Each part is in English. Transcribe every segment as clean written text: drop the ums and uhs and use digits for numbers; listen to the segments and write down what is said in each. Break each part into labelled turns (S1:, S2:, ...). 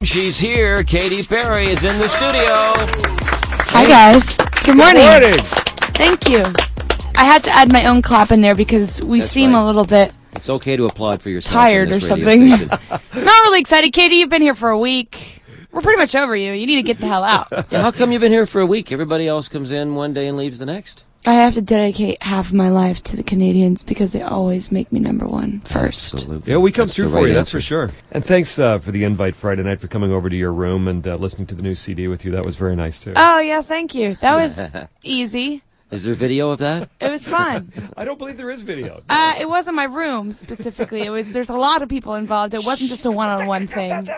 S1: She's here. Katy Perry is in the studio.
S2: Hi, guys. Good morning.
S3: Good morning.
S2: Thank you. I had to add my own clap in there because we
S1: That's
S2: seem
S1: right.
S2: a little bit
S1: It's okay to applaud for yourself.
S2: tired
S1: on
S2: or
S1: this radio
S2: something.
S1: station.
S2: Not really excited. Katie, you've been here for a week. We're pretty much over you. You need to get the hell out.
S1: Yeah, how come you've been here for a week? Everybody else comes in one day and leaves the next.
S2: I have to dedicate half of my life to the Canadians because they always make me number one first.
S1: Absolutely.
S3: Yeah, we come
S1: That's
S3: through
S1: the
S3: for
S1: right
S3: you, that's
S1: answer.
S3: for sure. And thanks for the invite Friday night for coming over to your room and listening to the new CD with you. That was very nice, too.
S2: Oh, yeah, thank you. That was easy.
S1: Is there video of that?
S2: It was fun.
S3: I don't believe there is video.
S2: It wasn't my room specifically. There's a lot of people involved. It wasn't just a one-on-one thing.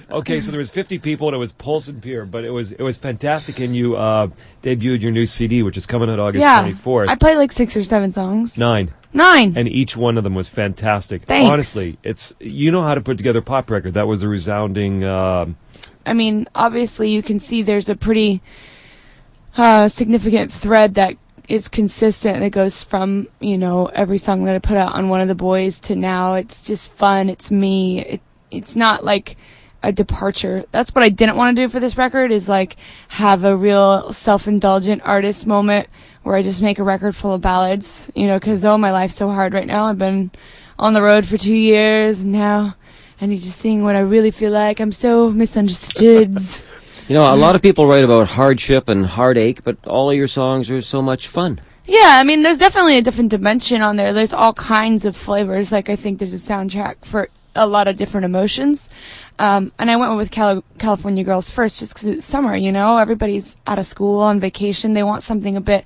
S3: Okay, so there was 50 people and it was Pulse and Pier, but it was fantastic. And you debuted your new CD, which is coming out August 24th.
S2: I played like 6 or 7 songs.
S3: 9.
S2: 9.
S3: And each one of them was fantastic.
S2: Thanks.
S3: Honestly, you know how to put together a pop record. That was a resounding.
S2: I mean, obviously you can see there's a pretty significant thread that is consistent that goes from, every song that I put out on One of the Boys to now. It's just fun. It's me. It's not like a departure. That's what I didn't want to do for this record, is like have a real self-indulgent artist moment where I just make a record full of ballads, because my life's so hard right now. I've been on the road for 2 years and now I need to sing what I really feel like. I'm so misunderstood.
S1: A lot of people write about hardship and heartache, but all of your songs are so much fun.
S2: Yeah, I mean, there's definitely a different dimension on there. There's all kinds of flavors. Like, I think there's a soundtrack for a lot of different emotions. And I went with California Girls first just because it's summer, Everybody's out of school, on vacation. They want something a bit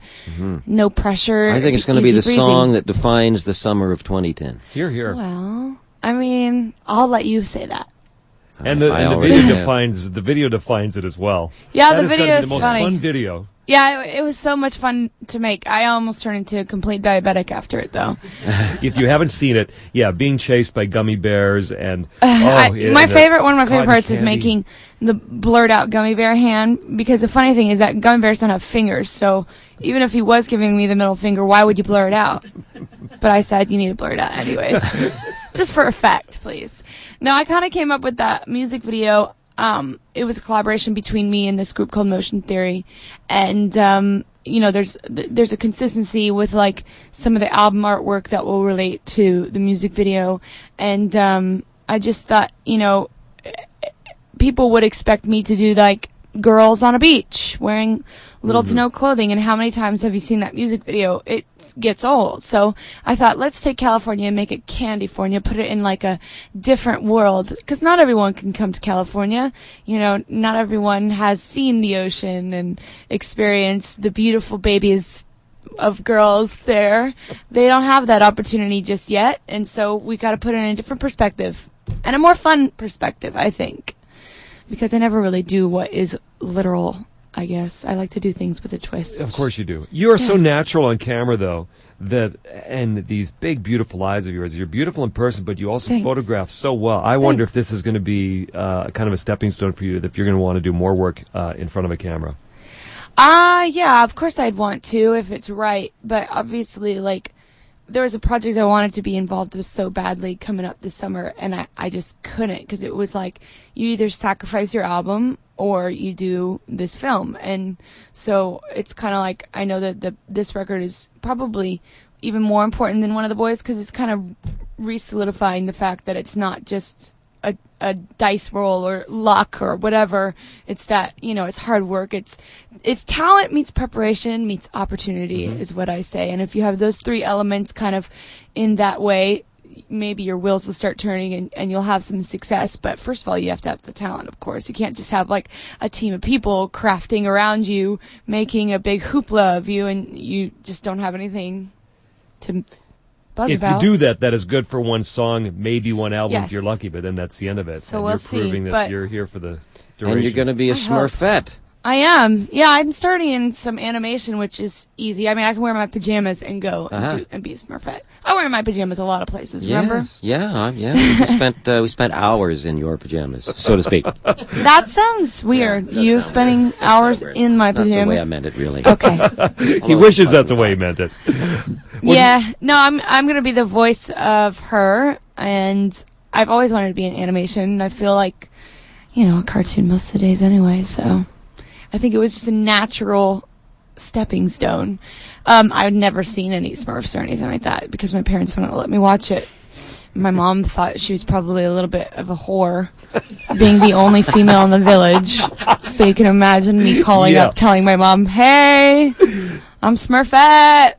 S2: no pressure.
S1: I think it's going to be the song that defines the summer of 2010.
S3: Here, here.
S2: Well, I mean, I'll let you say that.
S3: And the video defines it as well.
S2: Yeah,
S3: that
S2: the video
S3: is
S2: is
S3: the most
S2: funny.
S3: fun video.
S2: Yeah, it was so much fun to make. I almost turned into a complete diabetic after it, though.
S3: If you haven't seen it, being chased by gummy bears and
S2: one of my favorite parts is
S3: candy.
S2: making the blurred out gummy bear hand, because the funny thing is that gummy bears don't have fingers, so even if he was giving me the middle finger, why would you blur it out? But I said you need to blur it out anyways. Just for effect, please. No, I kind of came up with that music video. It was a collaboration between me and this group called Motion Theory, and there's a consistency with like some of the album artwork that will relate to the music video, and I just thought people would expect me to do like girls on a beach wearing little to no clothing, and how many times have you seen that music video? It gets old. So I thought, let's take California and make it Candyfornia, put it in like a different world, because not everyone can come to California. Not everyone has seen the ocean and experienced the beautiful babies of girls there. They don't have that opportunity just yet, and so we got to put it in a different perspective, and a more fun perspective, I think, because I never really do what is literal. I guess I like to do things with a twist.
S3: Of course you do. You are so natural on camera, though, and these big, beautiful eyes of yours. You're beautiful in person, but you also photograph so well. I wonder if this is going to be kind of a stepping stone for you, if you're going to want to do more work in front of a camera.
S2: Yeah, of course I'd want to if it's right, but obviously, like, there was a project I wanted to be involved with so badly coming up this summer, and I just couldn't, because it was like you either sacrifice your album or you do this film. And so it's kind of like, I know that this record is probably even more important than One of the Boys, because it's kind of re-solidifying the fact that it's not just a dice roll or luck or whatever. It's that, it's hard work. It's talent meets preparation meets opportunity is what I say. And if you have those 3 elements kind of in that way, maybe your wheels will start turning and you'll have some success. But first of all, you have to have the talent, of course. You can't just have like a team of people crafting around you, making a big hoopla of you, and you just don't have anything to buzz about.
S3: You do that, that is good for one song, maybe one album if you're
S2: Yes.
S3: lucky, but then that's the end of it.
S2: So
S3: and
S2: we'll
S3: you're proving
S2: see,
S3: that
S2: but-
S3: you're here for the duration.
S1: And you're going to be a Smurfette.
S2: I am. Yeah, I'm starting in some animation, which is easy. I mean, I can wear my pajamas and go and be a Smurfette. I wear my pajamas a lot of places, remember?
S1: Yes. Yeah. We spent hours in your pajamas, so to speak.
S2: That sounds weird. You spending hours in my
S1: That's not the way I
S2: pajamas.
S1: meant it, really.
S2: Okay.
S3: He wishes that's the way he meant it.
S2: Yeah. No, I'm going to be the voice of her, and I've always wanted to be in animation. I feel like a cartoon most of the days anyway, so I think it was just a natural stepping stone. I'd never seen any Smurfs or anything like that because my parents wouldn't let me watch it. My mom thought she was probably a little bit of a whore, being the only female in the village. So you can imagine me calling up telling my mom, "Hey, I'm Smurfette.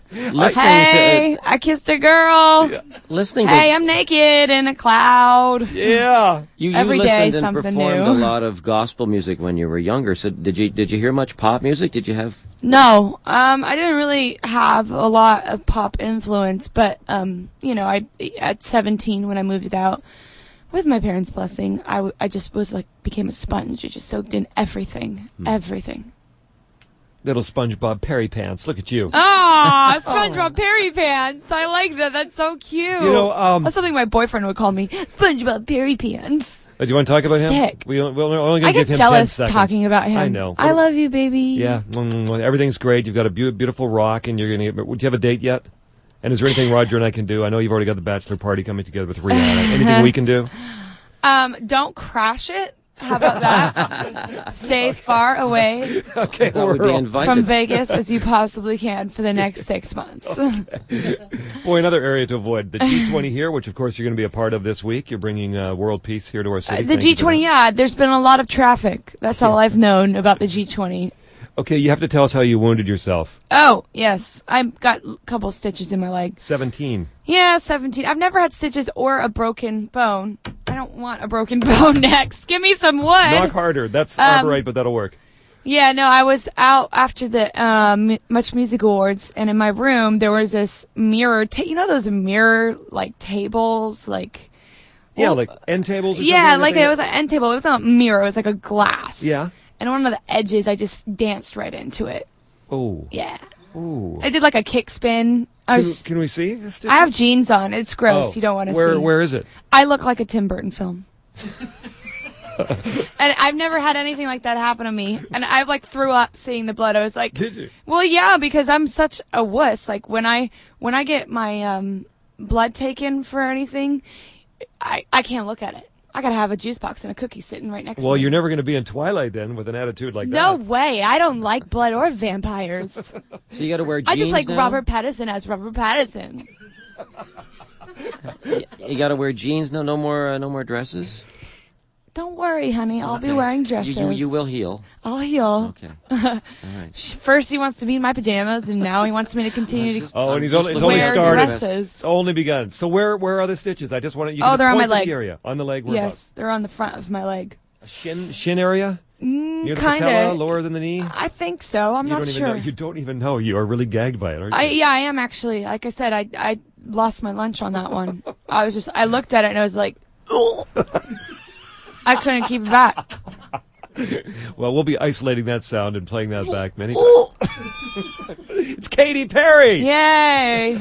S2: Hey, I kissed a girl.
S1: Listening
S2: Hey,
S1: to
S2: I'm naked in a cloud."
S3: Yeah.
S1: you
S2: every
S1: listened
S2: day
S1: and
S2: something
S1: performed
S2: new.
S1: a lot of gospel music when you were younger. So did you hear much pop music? Did you have?
S2: No, I didn't really have a lot of pop influence, but I at 17 when I moved out, with my parents' blessing, I just was became a sponge. I just soaked in everything, everything.
S3: Little SpongeBob Perry pants. Look at you.
S2: Ah, SpongeBob Perry Pants. I like that. That's so cute. That's something my boyfriend would call me. SpongeBob Perry Pants.
S3: Do you want to talk about him?
S2: Sick.
S3: We're only going
S2: I
S3: to give
S2: get
S3: him 10
S2: jealous
S3: seconds.
S2: talking about him.
S3: I know.
S2: I love you, baby.
S3: Yeah. Everything's great. You've got a beautiful rock, and you're going to get... Do you have a date yet? And is there anything Roger and I can do? I know you've already got the bachelor party coming together with Rihanna. Anything we can do?
S2: Don't crash it. How about that? Stay far away
S3: Okay,
S1: That would be invited.
S2: from Vegas as you possibly can for the next 6 months.
S3: Boy, another area to avoid. The G20 here, which of course you're going to be a part of this week. You're bringing world peace here to our city.
S2: The
S3: Thank you for
S2: G20,
S3: that.
S2: yeah, there's been a lot of traffic. That's all I've known about the G20.
S3: Okay, you have to tell us how you wounded yourself.
S2: Oh, yes. I've got a couple stitches in my leg.
S3: 17.
S2: Yeah, 17. I've never had stitches or a broken bone. I don't want a broken bone next. Give me some wood.
S3: Knock harder. That's arborite, but that'll work.
S2: Yeah, no, I was out after the Much Music Awards, and in my room there was this mirror. Those mirror tables,
S3: Yeah, like end tables or
S2: yeah,
S3: something?
S2: it was an end table. It wasn't a mirror. It was like a glass.
S3: Yeah.
S2: And one of the edges, I just danced right into it.
S3: Oh.
S2: Yeah.
S3: Ooh.
S2: I did like a kick spin.
S3: Can we see the stitches?
S2: I have jeans on. It's gross. You don't want to see.
S3: Where is it?
S2: I look like a Tim Burton film. And I've never had anything like that happen to me. And I threw up seeing the blood. I was like,
S3: Did you?
S2: Well, yeah, because I'm such a wuss. Like when I get my blood taken for anything, I can't look at it. I gotta have a juice box and a cookie sitting right next to me.
S3: Well, you're never going to be in Twilight then with an attitude like
S2: No
S3: that.
S2: way. I don't like blood or vampires.
S1: So you got to wear jeans
S2: I just like
S1: now?
S2: Robert Pattinson as Robert Pattinson.
S1: You got to wear jeans. No more dresses.
S2: Don't worry, honey. I'll be wearing dresses.
S1: You will heal.
S2: I'll heal.
S1: Okay. All right.
S2: First he wants to be in my pajamas, and now he wants me to continue to
S3: Oh, and it's
S2: wear
S3: only started.
S2: dresses.
S3: It's only begun. So where are the stitches? I just want to. You can
S2: Oh,
S3: just
S2: they're on
S3: point
S2: my
S3: to
S2: leg.
S3: The area. On the leg. Where
S2: Yes, they're on the front of my leg.
S3: about? Shin area. Near the
S2: Kinda.
S3: patella, lower than the knee.
S2: I think so. I'm not sure.
S3: You don't even know. You are really gagged by it, aren't you?
S2: I am actually. Like I said, I lost my lunch on that one. I looked at it and I was like, I couldn't keep it back.
S3: Well, we'll be isolating that sound and playing that back many times. It's Katy Perry.
S2: Yay.